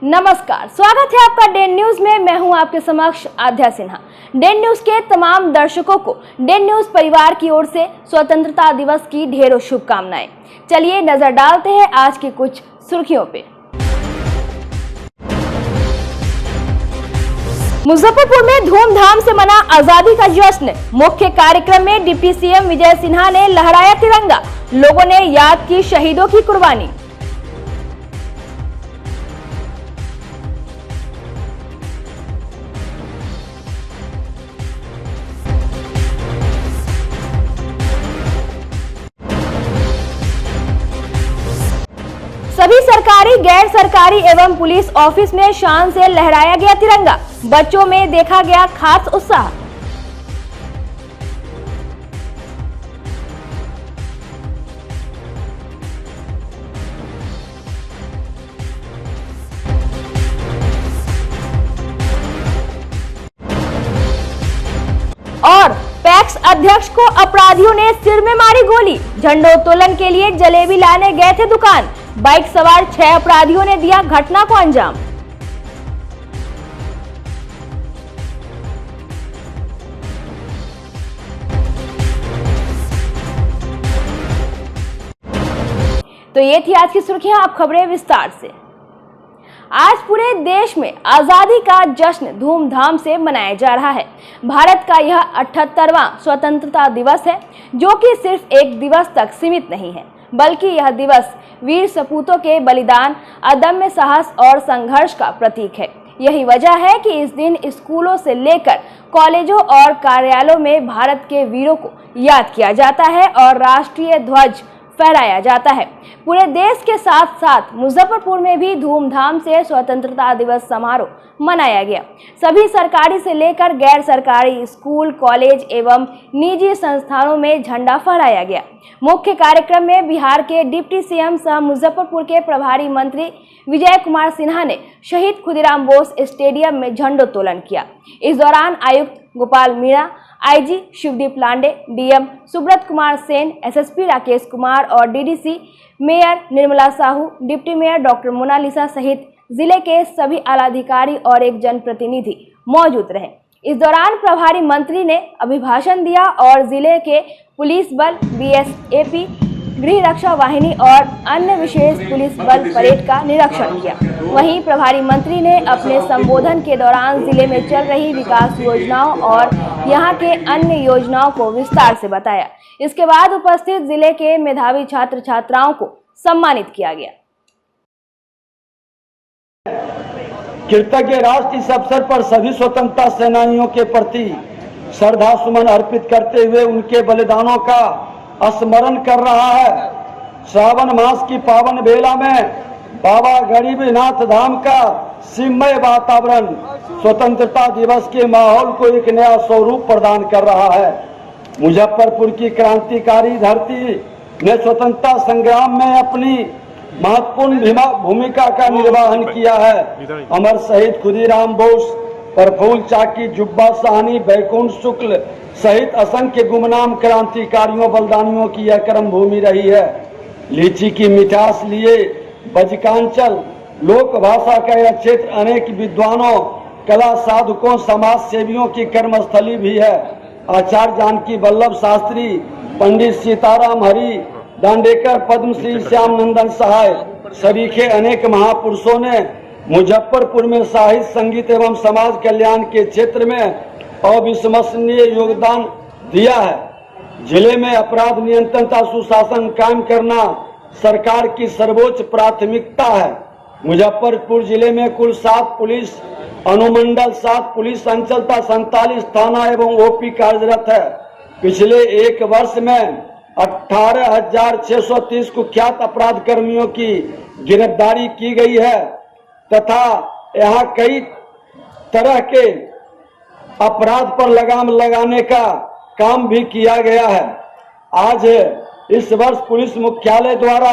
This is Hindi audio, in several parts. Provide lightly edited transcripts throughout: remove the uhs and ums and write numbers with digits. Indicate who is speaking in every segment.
Speaker 1: नमस्कार, स्वागत है आपका डेन न्यूज में। मैं हूं आपके समक्ष आध्या सिन्हा। डेन न्यूज के तमाम दर्शकों को डेन न्यूज परिवार की ओर से स्वतंत्रता दिवस की ढेरों शुभकामनाएं। चलिए नजर डालते हैं आज की कुछ सुर्खियों पे। मुजफ्फरपुर में धूमधाम से मना आजादी का जश्न। मुख्य कार्यक्रम में डिप्टी सीएम विजय सिन्हा ने लहराया तिरंगा। लोगों ने याद की शहीदों की कुर्बानी। सभी सरकारी, गैर सरकारी एवं पुलिस ऑफिस में शान से लहराया गया तिरंगा। बच्चों में देखा गया खास उत्साह। और पैक्स अध्यक्ष को अपराधियों ने सिर में मारी गोली। झंडोत्तोलन के लिए जलेबी लाने गए थे दुकान। बाइक सवार 6 अपराधियों ने दिया घटना को अंजाम। तो ये थी आज की सुर्खियां। अब खबरें विस्तार से। आज पूरे देश में आजादी का जश्न धूमधाम से मनाया जा रहा है। भारत का यह 78वां स्वतंत्रता दिवस है, जो कि सिर्फ एक दिवस तक सीमित नहीं है, बल्कि यह दिवस वीर सपूतों के बलिदान, अदम्य साहस और संघर्ष का प्रतीक है। यही वजह है कि इस दिन स्कूलों से लेकर कॉलेजों और कार्यालयों में भारत के वीरों को याद किया जाता है और राष्ट्रीय ध्वज फहराया जाता है। पूरे देश के साथ साथ मुजफ्फरपुर में भी धूमधाम से स्वतंत्रता दिवस समारोह मनाया गया। सभी सरकारी से लेकर गैर सरकारी स्कूल, कॉलेज एवं निजी संस्थानों में झंडा फहराया गया। मुख्य कार्यक्रम में बिहार के डिप्टी सीएम सह मुजफ्फरपुर के प्रभारी मंत्री विजय कुमार सिन्हा ने शहीद खुदीराम बोस स्टेडियम में झंडोत्तोलन किया। इस दौरान आयुक्त Gopal Meena, IG Shivdeep Lande, DM Subrata Kumar Sen, SSP Rakesh Kumar और DDC mayor Nirmala Sahu, deputy mayor doctor Monalisa सहित जिले के सभी आलाधिकारी और एक जनप्रतिनिधि मौजूद रहे। इस दौरान प्रभारी मंत्री ने अभिभाषण दिया और जिले के पुलिस बल, बीएसएफी, गृह रक्षा वाहिनी और अन्य विशेष पुलिस बल परेड का निरीक्षण किया। वहीं प्रभारी मंत्री ने अपने संबोधन के दौरान जिले में चल रही विकास योजनाओं और यहां के अन्य योजनाओं को विस्तार से बताया। इसके बाद उपस्थित जिले के मेधावी छात्र छात्राओं को सम्मानित किया गया।
Speaker 2: कृतज्ञ राष्ट्र इस अवसर पर सभी स्वतंत्रता सेनानियों के प्रति श्रद्धा सुमन अर्पित करते हुए उनके बलिदानों का स्मरण कर रहा है। श्रावण मास की पावन बेला में बाबा गरीबनाथ धाम का शिवमय वातावरण स्वतंत्रता दिवस के माहौल को एक नया स्वरूप प्रदान कर रहा है। मुजफ्फरपुर की क्रांतिकारी धरती ने स्वतंत्रता संग्राम में अपनी महत्वपूर्ण भूमिका का निर्वहन किया है। अमर शहीद खुदीराम बोस, प्रफुल्ल चाकी, जुब्बा साहनी, बैकुंठ शुक्ल सहित असंख्य गुमनाम क्रांतिकारियों बलिदानियों की यह कर्म भूमि रही है। लीची की मिठास लिए बजकांचल लोक भाषा का यह क्षेत्र अनेक विद्वानों, कला साधकों, समाज सेवियों की कर्मस्थली भी है। आचार्य जानकी वल्लभ शास्त्री, पंडित सीताराम हरि दांडेकर, पद्मश्री श्याम नंदन सहाय सरीखे अनेक महापुरुषों ने मुजफ्फरपुर में साहित्य, संगीत एवं समाज कल्याण के क्षेत्र में अविस्मरणीय योगदान दिया है। जिले में अपराध नियंत्रण तथा सुशासन कायम करना सरकार की सर्वोच्च प्राथमिकता है। मुजफ्फरपुर जिले में कुल 7 पुलिस अनुमंडल, 7 पुलिस अंचल तथा 47 थाना एवं ओपी कार्यरत है। पिछले एक वर्ष में 18,630 कुख्यात अपराध कर्मियों की गिरफ्तारी की गई है तथा यहाँ कई तरह के अपराध पर लगाम लगाने का काम भी किया गया है। आज इस वर्ष पुलिस मुख्यालय द्वारा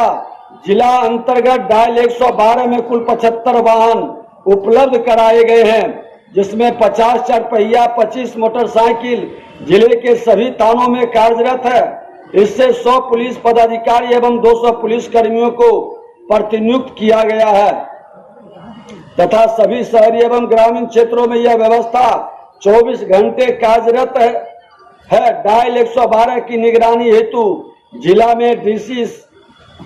Speaker 2: जिला अंतर्गत डायल 112 में कुल 75 वाहन उपलब्ध कराए गए हैं, जिसमें 50 चारपहिया, 25 मोटरसाइकिल जिले के सभी थानों में कार्यरत है। इससे 100 पुलिस पदाधिकारी एवं 200 पुलिस कर्मियों को प्रतिनियुक्त किया गया है। तथा सभी शहरी एवं ग्रामीण क्षेत्रों में यह व्यवस्था 24 घंटे कार्यरत है। डायल 112 की निगरानी हेतु जिला में डीसी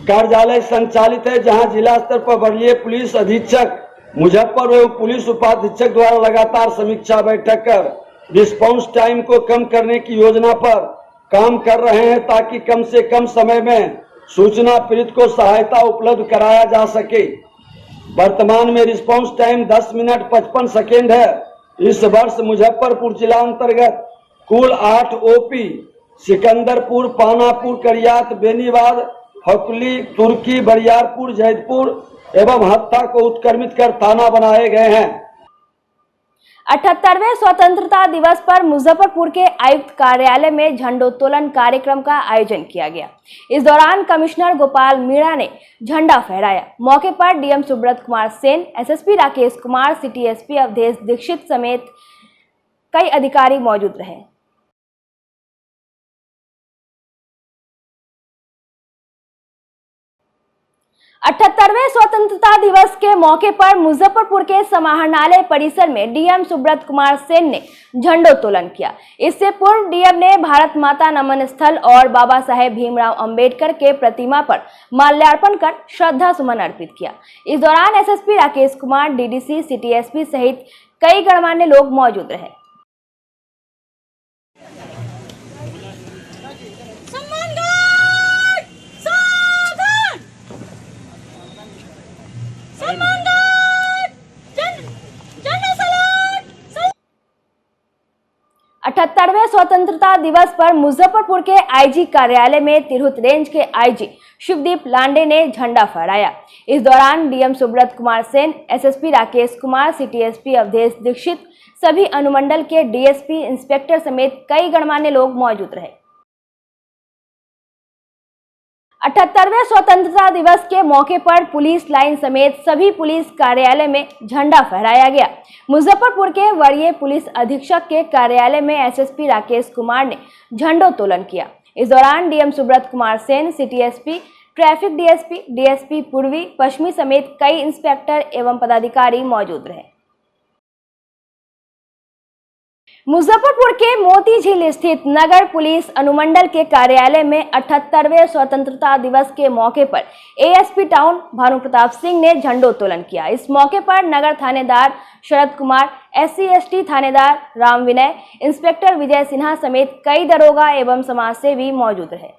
Speaker 2: कार्यालय संचालित है, जहां जिला स्तर पर वरीय पुलिस अधीक्षक मुजफ्फर एवं पुलिस उपाधीक्षक द्वारा लगातार समीक्षा बैठक कर रिस्पांस टाइम को कम करने की योजना पर काम कर रहे हैं, ताकि कम से कम समय में सूचना पीड़ित को सहायता उपलब्ध कराया जा सके। वर्तमान में रिस्पांस टाइम 10 मिनट 55 सेकेंड है। इस वर्ष मुजफ्फरपुर जिला अंतर्गत कुल 8 ओपी सिकंदरपुर, पानापुर, करियात, बेनीबाद, हकुली, तुर्की, बरियारपुर, जैदपुर एवं हत्था को उत्क्रमित कर थाना बनाए गए हैं।
Speaker 1: 78वें स्वतंत्रता दिवस पर मुजफ्फरपुर के आयुक्त कार्यालय में झंडोत्तोलन कार्यक्रम का आयोजन किया गया। इस दौरान कमिश्नर गोपाल मीणा ने झंडा फहराया। मौके पर DM Subrata Kumar Sen, SSP Rakesh Kumar, city SP Awadhesh Dixit समेत कई अधिकारी मौजूद रहे। अठहत्तरवें स्वतंत्रता दिवस के मौके पर मुजफ्फरपुर के समाहरणालय परिसर में डीएम सुब्रत कुमार सेन ने झंडोत्तोलन किया। इससे पूर्व डीएम ने भारत माता नमन स्थल और बाबा साहेब भीमराव अंबेडकर के प्रतिमा पर माल्यार्पण कर श्रद्धा सुमन अर्पित किया। इस दौरान SSP Rakesh Kumar, DDC, city SP सहित कई गणमान्य लोग मौजूद रहे। अठहत्तरवें स्वतंत्रता दिवस पर मुजफ्फरपुर के आईजी कार्यालय में तिरहुत रेंज के आईजी शिवदीप लांडे ने झंडा फहराया। इस दौरान DM Subrata Kumar Sen, SSP Rakesh Kumar, city SP Awadhesh Dixit, सभी अनुमंडल के डीएसपी, इंस्पेक्टर समेत कई गणमान्य लोग मौजूद रहे। 78वें स्वतंत्रता दिवस के मौके पर पुलिस लाइन समेत सभी पुलिस कार्यालय में झंडा फहराया गया। मुजफ्फरपुर के वरीय पुलिस अधीक्षक के कार्यालय में एसएसपी राकेश कुमार ने झंडोत्तोलन किया। इस दौरान DM Subrata Kumar Sen, city SP, traffic DSP, DSP पूर्वी पश्चिमी समेत कई इंस्पेक्टर एवं पदाधिकारी मौजूद रहे। मुजफ्फरपुर के मोती झील स्थित नगर पुलिस अनुमंडल के कार्यालय में 78वें स्वतंत्रता दिवस के मौके पर एएसपी टाउन भानु प्रताप सिंह ने झंडोत्तोलन किया। इस मौके पर नगर थानेदार शरद कुमार, SC/ST थानेदार राम विनय, इंस्पेक्टर विजय सिन्हा समेत कई दरोगा एवं समाजसेवी मौजूद रहे।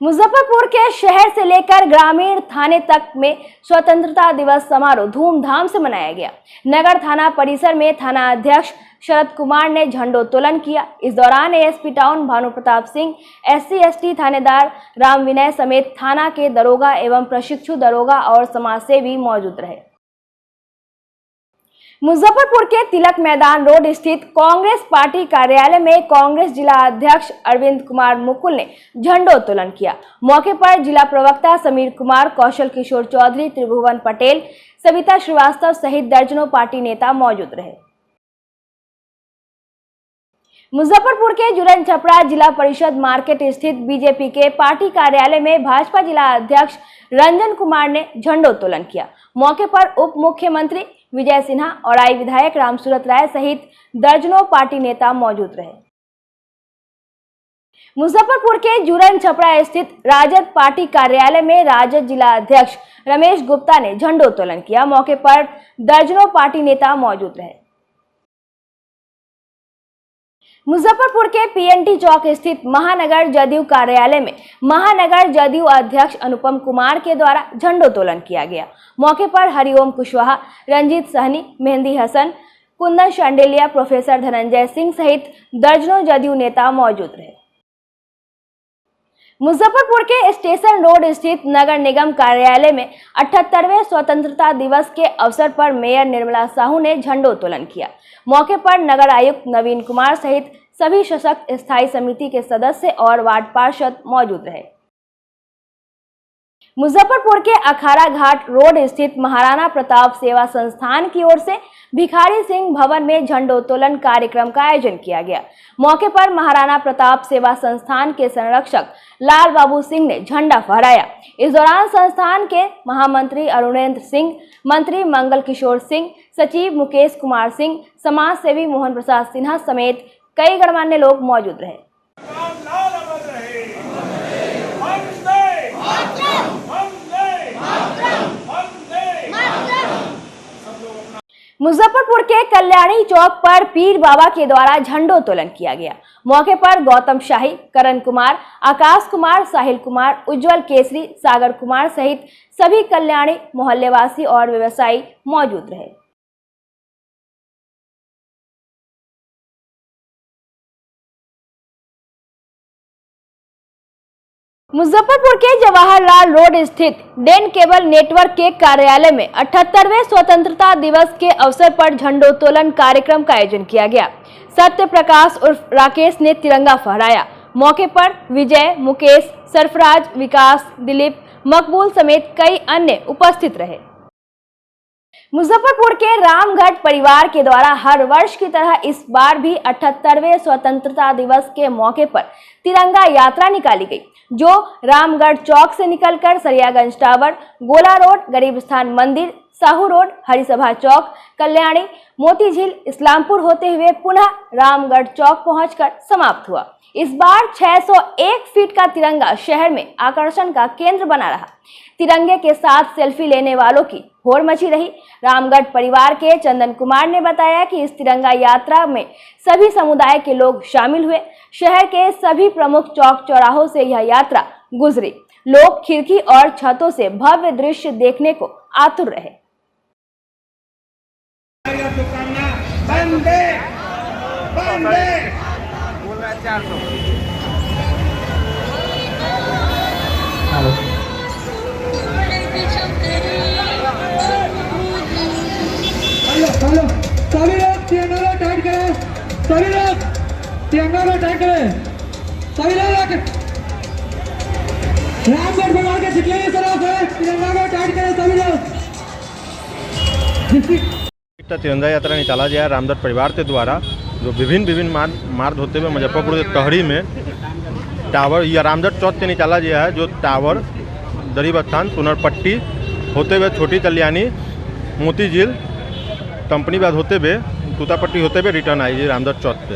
Speaker 1: मुजफ्फरपुर के शहर से लेकर ग्रामीण थाने तक में स्वतंत्रता दिवस समारोह धूमधाम से मनाया गया। नगर थाना परिसर में थाना अध्यक्ष शरद कुमार ने झंडोत्तोलन किया। इस दौरान ASP town Bhanu Pratap Singh, SC/ST थानेदार राम विनय समेत थाना के दरोगा एवं प्रशिक्षु दरोगा और समाजसेवी मौजूद रहे। मुजफ्फरपुर के तिलक मैदान रोड स्थित कांग्रेस पार्टी कार्यालय में कांग्रेस जिला अध्यक्ष अरविंद कुमार मुकुल ने झंडोत्तोलन किया। मौके पर जिला प्रवक्ता समीर कुमार, कौशल किशोर चौधरी, त्रिभुवन पटेल, सविता श्रीवास्तव सहित दर्जनों पार्टी नेता मौजूद रहे। मुजफ्फरपुर के जुरन छपरा जिला परिषद मार्केट स्थित बीजेपी के पार्टी कार्यालय में भाजपा जिला अध्यक्ष रंजन कुमार ने झंडोत्तोलन किया। मौके पर उप मुख्यमंत्री विजय सिन्हा और आई विधायक रामसूरत राय सहित दर्जनों पार्टी नेता मौजूद रहे। मुजफ्फरपुर के जुरन छपरा स्थित राजद पार्टी कार्यालय में राजद जिला अध्यक्ष रमेश गुप्ता ने झंडोत्तोलन किया। मौके पर दर्जनों पार्टी नेता मौजूद रहे। मुजफ्फरपुर के पीएनटी चौक स्थित महानगर जदयू कार्यालय में महानगर जदयू अध्यक्ष अनुपम कुमार के द्वारा झंडोत्तोलन किया गया। मौके पर हरिओम कुशवाहा, रंजीत सहनी, मेहंदी हसन, कुंदन शांडिलिया, प्रोफेसर धनंजय सिंह सहित दर्जनों जदयू नेता मौजूद रहे। मुजफ्फरपुर के स्टेशन रोड स्थित नगर निगम कार्यालय में 78वें स्वतंत्रता दिवस के अवसर पर मेयर निर्मला साहू ने झंडोत्तोलन किया। मौके पर नगर आयुक्त नवीन कुमार सहित सभी सशक्त स्थायी समिति के सदस्य और वार्ड पार्षद मौजूद रहे। मुजफ्फरपुर के अखाड़ा घाट रोड स्थित महाराणा प्रताप सेवा संस्थान की ओर से भिखारी सिंह भवन में झंडोत्तोलन कार्यक्रम का आयोजन किया गया। मौके पर महाराणा प्रताप सेवा संस्थान के संरक्षक लाल बाबू सिंह ने झंडा फहराया। इस दौरान संस्थान के महामंत्री अरुणेंद्र सिंह, मंत्री मंगल किशोर सिंह, सचिव मुकेश कुमार सिंह, समाज सेवी मोहन प्रसाद सिन्हा समेत कई गणमान्य लोग मौजूद रहे। मुजफ्फरपुर के कल्याणी चौक पर पीर बाबा के द्वारा झंडोत्तोलन किया गया। मौके पर गौतम शाही, करण कुमार, आकाश कुमार, साहिल कुमार, उज्जवल केसरी, सागर कुमार सहित सभी कल्याणी मोहल्लेवासी और व्यवसायी मौजूद रहे। मुजफ्फरपुर के जवाहरलाल रोड स्थित डेन केबल नेटवर्क के कार्यालय में 78वें स्वतंत्रता दिवस के अवसर पर झंडोत्तोलन कार्यक्रम का आयोजन किया गया। सत्य प्रकाश उर्फ राकेश ने तिरंगा फहराया। मौके पर विजय, मुकेश, सरफराज, विकास, दिलीप, मकबूल समेत कई अन्य उपस्थित रहे। मुजफ्फरपुर के रामगढ़ परिवार के द्वारा हर वर्ष की तरह इस बार भी 78वें स्वतंत्रता दिवस के मौके पर तिरंगा यात्रा निकाली गई, जो रामगढ़ चौक से निकलकर सरियागंज टावर, गोला रोड, गरीब स्थान मंदिर, साहू रोड, हरिसभा चौक, कल्याणी, मोती झील, इस्लामपुर होते हुए पुनः रामगढ़ चौक पहुंचकर समाप्त हुआ। इस बार 601 फीट का तिरंगा शहर में आकर्षण का केंद्र बना रहा। तिरंगे के साथ सेल्फी लेने वालों की होड़ मची रही। रामगढ़ परिवार के चंदन कुमार ने बताया कि इस तिरंगा यात्रा में सभी समुदाय के लोग शामिल हुए। शहर के सभी प्रमुख चौक चौराहों से यह यात्रा गुजरी। लोग खिड़की और छतों से भव्य दृश्य देखने को आतुर रहे।
Speaker 3: सभी लोग तिरंगा को टाइट करें, सभी लोग तिरंगा को टाइट करें, सभी लोग रामगढ़ परिवार के शिकले की तरफ है, तिरंगा को टाइट करें सभी लोग।
Speaker 4: तिरंगा यात्रा निकाला गया रामगढ़ परिवार के द्वारा, जो विभिन्न मार्ग होते हुए मुजफ्फरपुर के तहरी में टावर या रामगढ़ चौक से निकाला गया है, जो टावर, गरीब स्थान, पुनर्पट्टी होते हुए छोटी कल्याणी, मोती झील, कंपनी बाद होते हुए तूतापट्टी होते हुए रिटर्न आई है रामगढ़ चौक पे।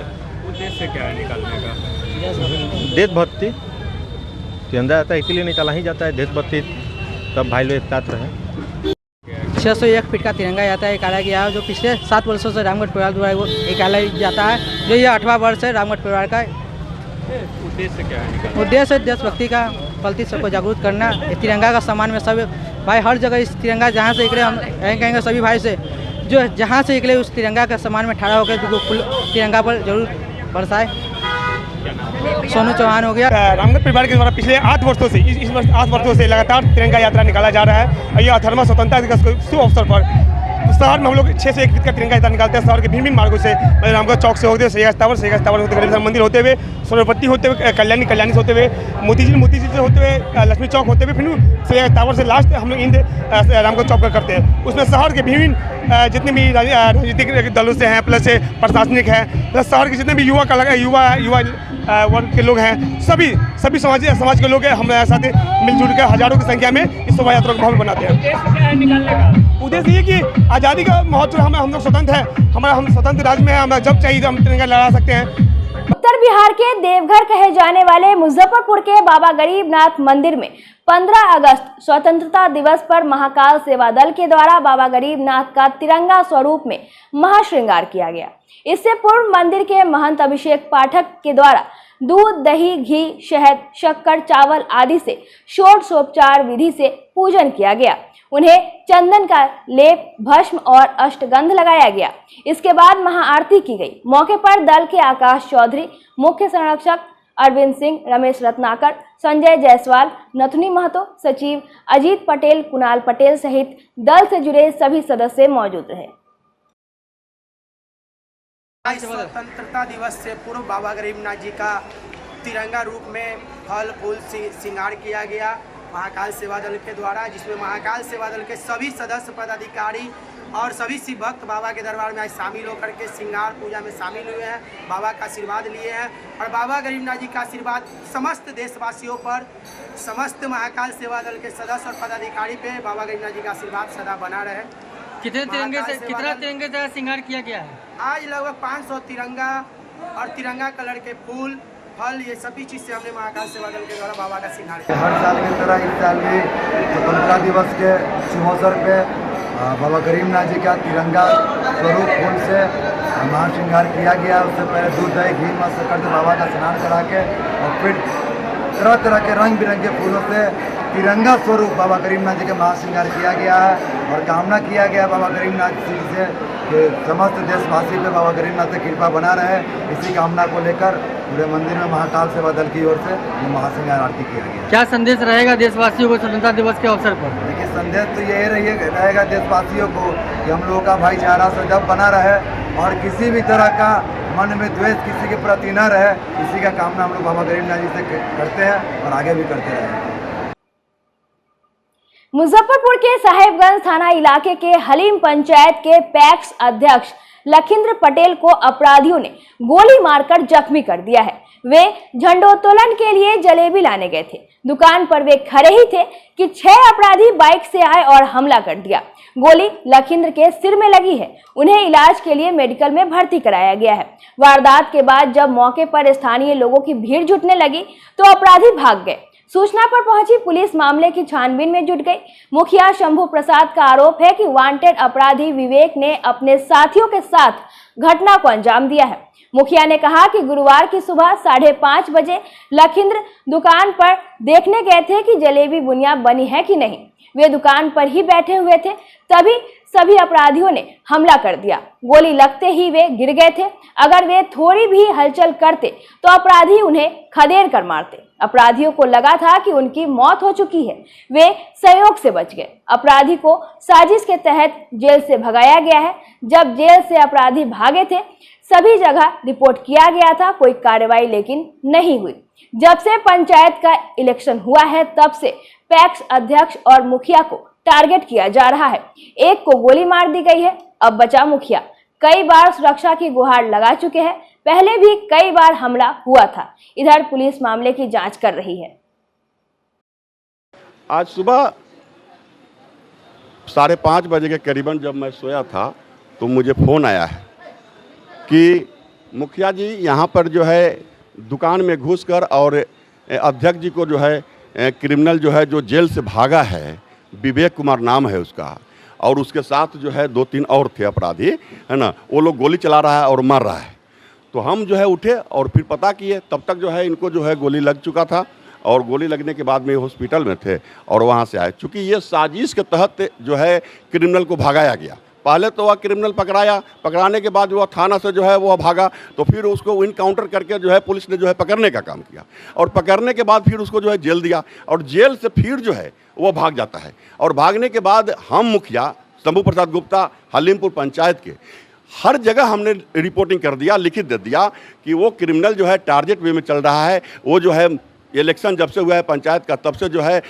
Speaker 4: उद्देश्य क्या है निकालने का? देशभक्ति। तिरंगा यात्रा इसीलिए निकाला ही जाता है, देशभक्ति, सब भाई लोग एक साथ रहे।
Speaker 5: 601 फीट का तिरंगा यात्रा निकाला गया है, जो पिछले 7 वर्षों से रामगढ़ परिवार द्वारा वो निकाला जाता है, जो ये 8वां वर्ष है रामगढ़ परिवार का।
Speaker 4: उद्देश्य क्या है?
Speaker 5: उद्देश्य देशभक्ति का प्रति सबको जागरूक करना। तिरंगा का सम्मान में सब भाई हर जगह इस तिरंगा जहाँ से निकले, हम कहेंगे सभी भाई से जो जहाँ से निकले उस तिरंगा का सम्मान में ठड़ा होकर तिरंगा पर जरूर बरसाए। सोनू चौहान हो गया।
Speaker 6: रामगढ़ परिवार के द्वारा पिछले 8 वर्षों से इस वर्ष 8 वर्षों से लगातार तिरंगा यात्रा निकाला जा रहा है। और यह 18वां स्वतंत्रता दिवस के शुभ अवसर पर शहर में हम लोग 601 फीट का तिरंगा यात्रा निकालते हैं। शहर के भिन्न मार्गों से रामगढ़ चौक से होते हुए सरियागंज टावर होते हुए मंदिर होते हुए, सोनपट्टी होते हुए, कल्याणी से होते हुए, मोती झील से होते हुए, लक्ष्मी चौक होते हुए, फिर सरियागंज टावर से लास्ट हम लोग इन रामगढ़ चौक पर करते हैं। उसमें शहर के विभिन्न जितने भी राजनीतिक दलों से हैं, प्लस प्रशासनिक है, प्लस शहर के जितने भी युवा वर्ग के लोग हैं, सभी समाज के लोग हैं, हमारे साथ मिलजुल कर हजारों की संख्या में इस शोभा यात्रा को भव्य बनाते हैं। उद्देश्य ये कि आज़ादी का महोत्सव हम लोग स्वतंत्र है, हम स्वतंत्र राज्य में हैं, हमें जब चाहिए हम तिरंगा लहरा सकते हैं।
Speaker 1: उत्तर बिहार के देवघर कहे जाने वाले मुजफ्फरपुर के बाबा गरीबनाथ मंदिर में 15 अगस्त स्वतंत्रता दिवस पर महाकाल सेवा दल के द्वारा बाबा गरीबनाथ का तिरंगा स्वरूप में महाश्रृंगार किया गया। इससे पूर्व मंदिर के महंत अभिषेक पाठक के द्वारा दूध, दही, घी, शहद, शक्कर, चावल आदि से षोडशोपचार विधि से पूजन किया गया। उन्हें चंदन का लेप, भस्म और अष्टगंध लगाया गया। इसके बाद महाआरती की गई। मौके पर दल के आकाश चौधरी, मुख्य संरक्षक अरविंद सिंह, रमेश रत्नाकर, संजय जायसवाल, नथुनी महतो, सचिव अजीत पटेल, कुणाल पटेल सहित दल से जुड़े सभी सदस्य मौजूद रहे।
Speaker 7: स्वतंत्रता दिवस से पूर्व बाबा गरीबनाथ जी का तिरंगा रूप में फल फूल श्रृंगार किया गया। महाकाल सेवा दल के द्वारा, जिसमें महाकाल सेवा दल के सभी सदस्य पदाधिकारी और सभी शिव भक्त बाबा के दरबार में आज शामिल होकर के श्रृंगार पूजा में शामिल हुए हैं, बाबा का आशीर्वाद लिए हैं। और बाबा गरीबनाथ जी का आशीर्वाद समस्त देशवासियों पर, समस्त महाकाल सेवा दल के सदस्य और पदाधिकारी पे बाबा गरीबनाथ जी का आशीर्वाद सदा बना रहे।
Speaker 5: कितने तिरंगे से श्रृंगार किया गया है?
Speaker 7: आज लगभग 500 तिरंगा और तिरंगा कलर के फूल, फल, ये सभी चीज़ से हमने महाकाल सेवा दल के द्वारा बाबा का श्रृंगार किया।
Speaker 8: हर साल की तरह इस साल भी स्वतंत्रता दिवस के शुभ अवसर पे बाबा गरीबनाथ जी का तिरंगा स्वरूप फूल से महाश्रृंगार किया गया। उससे पहले दूध दही घी मत शक्कर से बाबा का स्नान करा के और फिर तरह तरह के रंग बिरंगे फूलों से तिरंगा स्वरूप बाबा गरीबनाथ जी का महाश्रृंगार किया गया है। और कामना किया गया बाबा गरीबनाथ जी से कि समस्त देशवासी पे बाबा गरीबनाथ से कृपा बना रहे। इसी कामना को लेकर पूरे मंदिर में महाकाल सेवा दल की ओर से ये महाश्रृंगार आरती किया गया।
Speaker 5: क्या संदेश रहेगा देशवासियों को स्वतंत्रता दिवस के अवसर पर?
Speaker 8: देखिए, संदेश तो यही रहेगा देशवासियों को कि हम लोगों का भाईचारा सदैव बना रहे और किसी भी तरह का मन में द्वेष किसी के प्रति न रहे। इसी का कामना हम लोग बाबा गरीबनाथ जी से करते हैं और आगे भी करते रहेंगे।
Speaker 1: मुजफ्फरपुर के साहेबगंज थाना इलाके के हलीम पंचायत के पैक्स अध्यक्ष लखिंद्र पटेल को अपराधियों ने गोली मारकर जख्मी कर दिया है। वे झंडोत्तोलन के लिए जलेबी लाने गए थे। दुकान पर वे खड़े ही थे कि 6 अपराधी बाइक से आए और हमला कर दिया। गोली लखिंद्र के सिर में लगी है। उन्हें इलाज के लिए मेडिकल में भर्ती कराया गया है। वारदात के बाद जब मौके पर स्थानीय लोगों की भीड़ जुटने लगी तो अपराधी भाग गए। सूचना पर पहुंची पुलिस मामले की छानबीन में जुट गई। मुखिया शंभू प्रसाद का आरोप है कि वांटेड अपराधी विवेक ने अपने साथियों के साथ घटना को अंजाम दिया है। मुखिया ने कहा कि गुरुवार की सुबह 5:30 बजे लखिंद्र दुकान पर देखने गए थे कि जलेबी बुनिया बनी है कि नहीं। वे दुकान पर ही बैठे हुए थे, तभी सभी अपराधियों ने हमला कर दिया। गोली लगते ही वे गिर गए थे। अगर वे थोड़ी भी हलचल करते तो अपराधी उन्हें खदेड़ कर मारते। अपराधियों को लगा था कि उनकी मौत हो चुकी है। वे संयोग से बच गए। अपराधी को साजिश के तहत जेल से भगाया गया है। जब जेल से अपराधी भागे थे सभी जगह रिपोर्ट किया गया था, कोई कार्रवाई लेकिन नहीं हुई। जब से पंचायत का इलेक्शन हुआ है तब से पैक्स अध्यक्ष और मुखिया को टारगेट किया जा रहा है। एक को गोली मार दी गई है, अब बचा मुखिया। कई बार सुरक्षा की गुहार लगा चुके हैं। पहले भी कई बार हमला हुआ था। इधर पुलिस मामले की जांच कर रही है।
Speaker 9: आज सुबह 5:30 बजे के करीबन जब मैं सोया था तो मुझे फ़ोन आया है कि मुखिया जी यहाँ पर जो है दुकान में घुसकर और अध्यक्ष जी को जो है क्रिमिनल जो है जो जेल से भागा है, विवेक कुमार नाम है उसका, और उसके साथ जो है 2-3 और थे अपराधी, है ना, वो लोग गोली चला रहा है और मार रहा है। तो हम जो है उठे और फिर पता किए, तब तक जो है इनको जो है गोली लग चुका था और गोली लगने के बाद में हॉस्पिटल में थे और वहाँ से आए। चूँकि ये साजिश के तहत जो है क्रिमिनल को भगाया गया। पहले तो वह क्रिमिनल पकड़ाने के बाद वह थाना से जो है वह भागा, तो फिर उसको इनकाउंटर करके जो है पुलिस ने जो है पकड़ने का काम किया और पकड़ने के बाद फिर उसको जो है जेल दिया और जेल से फिर जो है वो भाग जाता है। और भागने के बाद हम मुखिया शंभू प्रसाद गुप्ता हलीमपुर पंचायत के हर जगह हमने रिपोर्टिंग कर दिया, लिखित दे दिया कि वो क्रिमिनल जो है टारगेट वे में चल रहा है। वो जो है इलेक्शन जब से हुआ है पंचायत का तब से जो है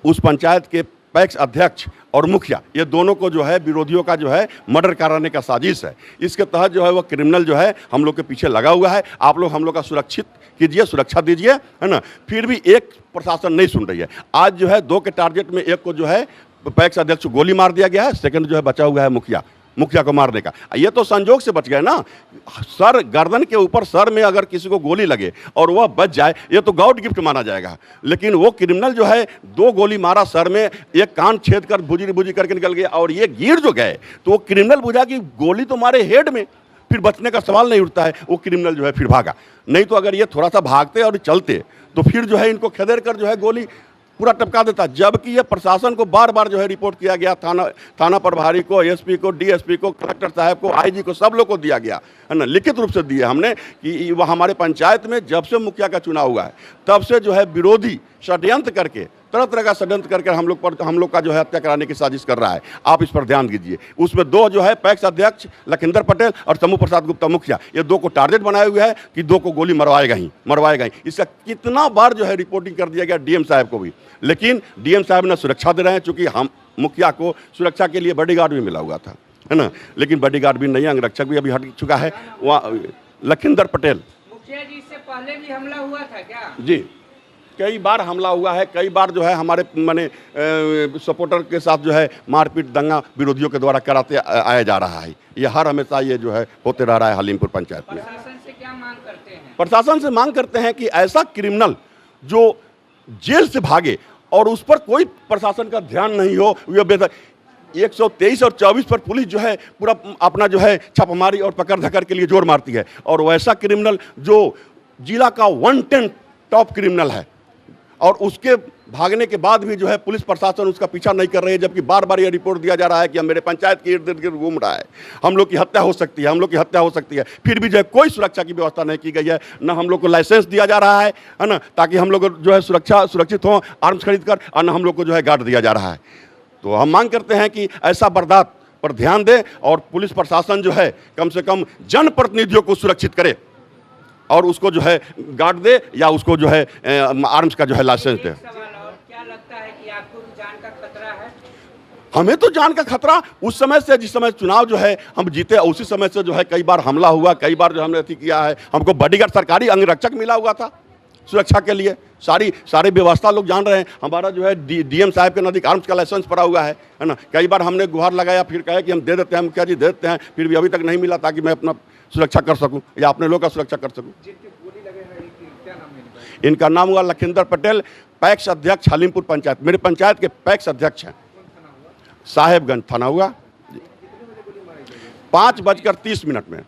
Speaker 9: उस पंचायत के पैक्स अध्यक्ष और मुखिया ये दोनों को जो है विरोधियों का जो है मर्डर कराने का साजिश है। इसके तहत जो है वो क्रिमिनल जो है हम लोग के पीछे लगा हुआ है। आप लोग हम लोग का सुरक्षित कीजिए, सुरक्षा दीजिए, है ना। फिर भी एक प्रशासन नहीं सुन रही है। आज जो है 2 के टारगेट में एक को जो है पैक्स अध्यक्ष को गोली मार दिया गया है, सेकंड जो है बचा हुआ है मुखिया को मारने का। ये तो संजोग से बच गए ना। सर गर्दन के ऊपर सर में अगर किसी को गोली लगे और वह बच जाए ये तो गॉड गिफ्ट माना जाएगा। लेकिन वो क्रिमिनल जो है 2 गोली मारा सर में, एक कान छेद कर बुजी करके निकल गया और ये गिर जो गए तो वो क्रिमिनल बुझा कि गोली तो मारे हेड में, फिर बचने का सवाल नहीं उठता है। वो क्रिमिनल जो है फिर भागा। नहीं तो अगर ये थोड़ा सा भागते और चलते तो फिर जो है इनको खदेड़ कर जो है गोली पूरा टपका देता। जबकि ये प्रशासन को बार बार जो है रिपोर्ट किया गया, थाना प्रभारी को, एसपी को, डीएसपी को, कलेक्टर साहब को, आईजी को, सब लोग को दिया गया है ना। लिखित रूप से दिए हमने कि वह हमारे पंचायत में जब से मुखिया का चुनाव हुआ है तब से जो है विरोधी षड्यंत्र करके तरह तरह का षड्यंत्र करके हम लोग का जो है हत्या कराने की साजिश कर रहा है। आप इस पर ध्यान दीजिए। उसमें 2 जो है पैक्स अध्यक्ष लखिंदर पटेल और शंभू प्रसाद गुप्ता मुखिया, ये 2 को टारगेट बनाए हुए है कि 2 को गोली मरवाएगा ही। इसका कितना बार जो है रिपोर्टिंग कर दिया गया डीएम साहब को भी, लेकिन डीएम साहब ने सुरक्षा दे रहे हैं, चूंकि हम मुखिया को सुरक्षा के लिए बॉडीगार्ड भी मिला हुआ था, है ना, लेकिन बॉडीगार्ड भी नहीं, अंगरक्षक भी अभी हट चुका है। वहाँ लखिंदर पटेल
Speaker 5: मुखिया जी से पहले भी हमला हुआ था क्या?
Speaker 9: जी, कई बार हमला हुआ है, कई बार जो है हमारे सपोर्टर के साथ जो है मारपीट दंगा विरोधियों के द्वारा कराते आया जा रहा है। ये हमेशा ये जो है होते रह रहा है हलीमपुर पंचायत में।
Speaker 5: प्रशासन से क्या मांग करते हैं?
Speaker 9: प्रशासन से मांग करते हैं कि ऐसा क्रिमिनल जो जेल से भागे और उस पर कोई प्रशासन का ध्यान नहीं हो, 123 और 24 पर पुलिस जो है पूरा अपना जो है छापामारी और पकड़ धकड़ के लिए जोर मारती है, और वैसा क्रिमिनल जो जिला का 110 टॉप क्रिमिनल है और उसके भागने के बाद भी जो है पुलिस प्रशासन उसका पीछा नहीं कर रही है, जबकि बार बार ये रिपोर्ट दिया जा रहा है कि मेरे पंचायत के इर्द गिर्द घूम रहा है, हम लोग की हत्या हो सकती है, फिर भी जो है कोई सुरक्षा की व्यवस्था नहीं की गई है। न हम लोग को लाइसेंस दिया जा रहा है ना, ताकि हम लोग जो है सुरक्षित हों आर्म्स खरीद कर, और न हम लोग को जो है गार्ड दिया जा रहा है। तो हम मांग करते हैं कि ऐसा वारदात पर ध्यान दे और पुलिस प्रशासन जो है कम से कम जनप्रतिनिधियों को सुरक्षित करे और उसको जो है गार्ड दे या उसको जो है आर्म्स का जो है लाइसेंस दे।
Speaker 5: क्या लगता है कि आपको जान का खतरा है?
Speaker 9: हमें तो जान का खतरा उस समय से, जिस समय चुनाव जो है हम जीते, उसी समय से जो है कई बार हमला हुआ, कई बार जो हमने अथी किया है। हमको बॉडीगार्ड सरकारी अंगरक्षक मिला हुआ था सुरक्षा के लिए, सारी व्यवस्था लोग जान रहे हैं। हमारा जो है डीएम साहब के नज़दीक आर्म्स का लाइसेंस पड़ा हुआ है ना। कई बार हमने गुहार लगाया, फिर कहे कि हम दे देते हैं मुखिया जी, दे देते हैं, फिर भी अभी तक नहीं मिला, ताकि मैं अपना सुरक्षा कर सकूं या अपने लोग का सुरक्षा कर सकूं। इनका नाम हुआ लखिंदर पटेल, पैक्स अध्यक्ष हलीमपुर पंचायत, मेरे पंचायत के पैक्स अध्यक्ष हैं। साहेबगंज थाना हुआ 5:30 में,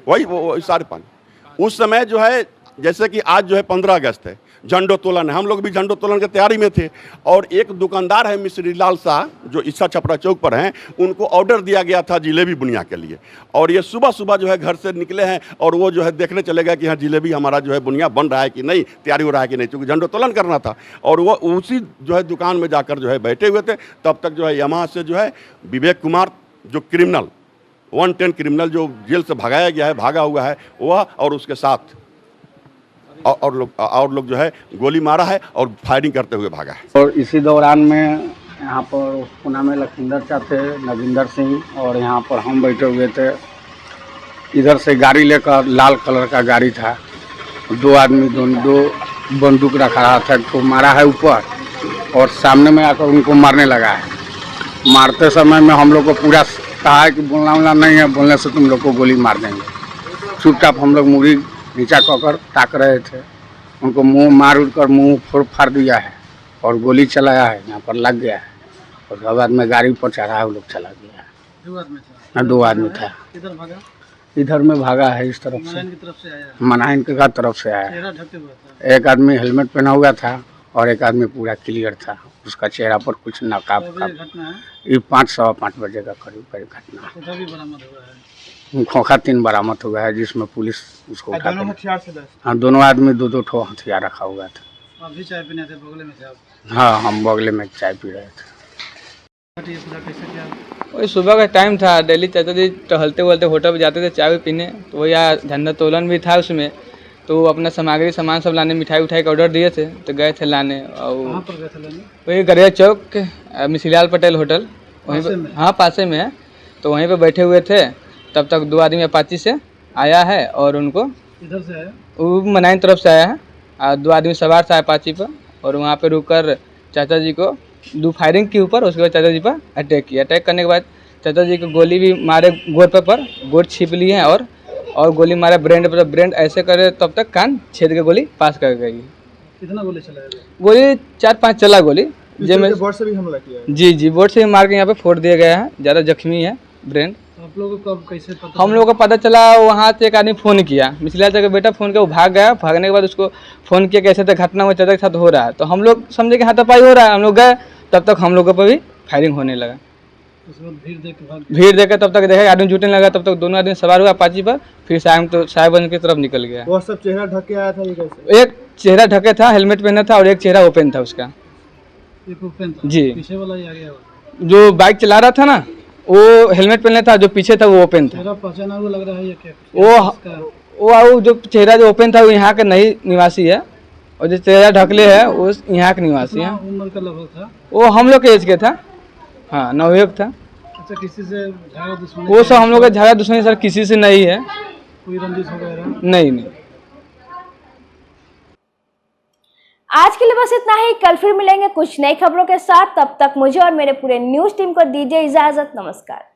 Speaker 9: वही 5:30। उस समय जो है जैसे कि आज जो है 15 अगस्त है, झंडोत्तोलन है, हम लोग भी झंडोत्तोलन की तैयारी में थे, और एक दुकानदार है मिश्री लाल शाह जो ईसा छपरा चौक पर हैं, उनको ऑर्डर दिया गया था जिलेबी बुनिया के लिए, और ये सुबह सुबह जो है घर से निकले हैं और वो जो है देखने चले गए कि हाँ जिलेबी हमारा जो है बुनिया बन रहा है कि नहीं, तैयारी हो रहा है कि नहीं, क्योंकि झंडोत्तोलन करना था। और वो उसी जो है दुकान में जाकर जो है बैठे हुए थे, तब तक जो है यहाँ से जो है विवेक कुमार जो क्रिमिनल 110 क्रिमिनल जो जेल से भगाया गया है, भागा हुआ है, वह और उसके साथ और लोग जो है गोली मारा है और फायरिंग करते हुए भागा है।
Speaker 10: और इसी दौरान में यहाँ पर पुणे में लखिंदर चा थे, नविंदर सिंह, और यहाँ पर हम बैठे हुए थे। इधर से गाड़ी लेकर, लाल कलर का गाड़ी था, 2 आदमी दो बंदूक रखा रहा था, तो मारा है ऊपर और सामने में आकर उनको मारने लगा है। मारते समय में हम लोग को पूरा कहा है कि बोलना नहीं है, बोलने से तुम लोग को गोली मार देंगे। चुपचाप हम लोग मुड़ी नीचा कर ताक रहे थे, उनको मुंह मार उड़ कर मुँह फोड़ फाड़ दिया है और गोली चलाया है, यहाँ पर लग गया है, और बाद में गाड़ी पर चढ़ा है, वो लोग चला गया है। 2 आदमी था। इधर में भागा है, इस तरफ से मनाइन के तरफ से आया। एक आदमी हेलमेट पहना हुआ था और एक आदमी पूरा क्लियर था, उसका चेहरा पर कुछ नकाब का। ये 5-5:15 बजे का करीब घटना। खोखा 3 बरामद हुआ है, जिसमें पुलिस उसको उठा कर, हाँ दोनों आदमी 2-2 ठो हथियार रखा हुआ था।
Speaker 3: अभी चाय पीने थे, बगले में थे आप?
Speaker 10: हाँ, हम बगले में चाय पी रहे थे।
Speaker 5: वही सुबह का टाइम था, डेली चाचा जी टहलते वहलते होटल पर जाते थे चाय पीने, तो वही झंडोत्तोलन भी था उसमें, तो अपना सामान सब लाने, मिठाई उठाई का ऑर्डर दिए थे, तो गए थे लाने। और वही गरिया चौक मिश्रीलाल पटेल होटल, वहीं पर, हाँ पासे में है, तो वहीं पर बैठे हुए थे। तब तक 2 आदमी अपाची से आया है और उनको
Speaker 3: इधर से आया,
Speaker 5: वो मनाइन तरफ से आया है, और 2 आदमी सवार था अपाची पर, और वहाँ पे रुककर चाचा जी को 2 फायरिंग के ऊपर, उसके बाद चाचा जी पर अटैक किया। अटैक करने के बाद चाचा जी को गोली भी मारे गोर पर गोर छिप लिए हैं, और गोली मारे ब्रेंड पर, ब्रेंड ऐसे करे तब तक कान छेद के गोली पास कर गई।
Speaker 3: कितना गोली चला? गोली
Speaker 5: 4-5 चला गोली।
Speaker 3: बोर्ड से भी हमला किया है?
Speaker 5: जी, बोर्ड से मार के यहाँ पे फोड़ दिया गया है, ज़्यादा जख्मी है ब्रेंड।
Speaker 3: आप लोगों को कब कैसे पता?
Speaker 5: हम लोगों को पता चला, वहाँ से एक आदमी फ़ोन किया, मिश्रीलाल चाचा का बेटा फ़ोन किया, वो भाग गया। भागने के बाद उसको फ़ोन किया कि ऐसे घटना हुआ चाचा के साथ हो रहा है, तो हम लोग समझे कि हाथापाई हो रहा है, हम लोग गए, तब तक हम लोगों पर भी फायरिंग होने लगा। भीड़ देख तब तक देखा आदमी जुटने लगा, तब तक दोनों आदमी सवार हुआ अपाची पर, फिर साहेबगंज की तरफ निकल गया।
Speaker 3: वो सब चेहरा ढक के आया था?
Speaker 5: एक चेहरा ढके था, हेलमेट पहना था, और एक चेहरा ओपन था उसका।
Speaker 3: एक ओपन था,
Speaker 11: जी।
Speaker 3: पीछे वाला ही आगे वाला।
Speaker 11: जो बाइक चला रहा था ना वो हेलमेट पहने था, जो पीछे था वो ओपन था।
Speaker 3: चेहरा पहचाना हुआ लग रहा है ये क्या?
Speaker 11: वो जो चेहरा जो ओपन था वो यहाँ का नहीं निवासी है, और जो चेहरा ढकले है वो यहाँ का निवासी है।
Speaker 3: उम्र का लगभग था?
Speaker 11: वो हम लोग के एज के था, हाँ नवयुवक था।
Speaker 3: अच्छा, किसी से झगड़ा दुश्मनी?
Speaker 11: वो सब हम लोग का झगड़ा दुश्मनी सर किसी से नहीं है,
Speaker 3: कोई रंजिश वगैरह?
Speaker 11: नहीं नहीं।
Speaker 1: आज के लिए बस इतना ही। कल फिर मिलेंगे कुछ नई खबरों के साथ। तब तक मुझे और मेरे पूरे न्यूज टीम को दीजिए इजाजत। नमस्कार।